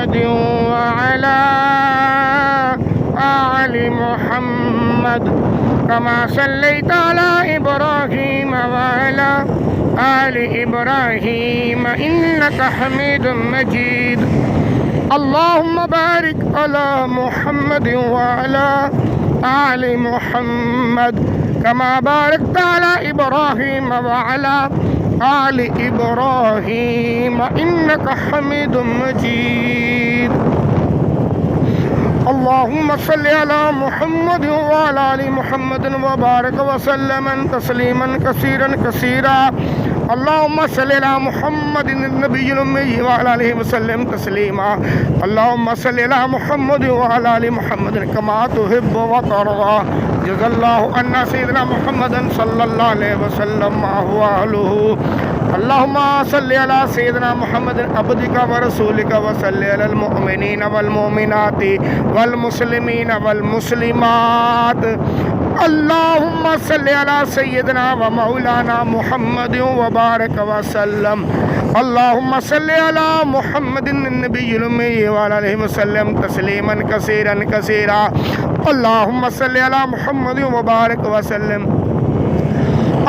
محمد وعلى آل محمد كما صليت على إبراهيم وعلى آل إبراهيم إنك حميد مجيد اللهم بارك على محمد وعلى آل محمد كما باركت على إبراهيم وعلى آل إبراهيم إنك حميد مجيد اللهم صل على محمد وعلى آل محمد وبارك وسلم تسليما كثيرا كثيرا اللهم صل على محمد النبي الأمي وعلى آله وسلم تسليما اللهم صل على محمد وعلى آل محمد كما تحب وترضى جزا الله عنا سيدنا محمد صلى الله عليه وسلم وهو أهله اللهم صل على سيدنا محمد عبدك ورسولك وصل على المؤمنين والمؤمنات والمسلمين والمسلمات اللهم صل على سيدنا ومولانا محمد وبارك وسلم اللهم صل على محمد النبي الأمي وعلى آله وسلم تسليما كثيرا كثيرا اللهم صل على محمد وبارك وسلم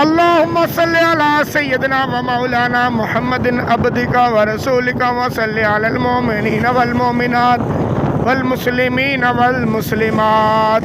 اللهم صل على سيدنا ومولانا محمد عبدك ورسولك وصل على المؤمنين والمؤمنات والمسلمين والمسلمات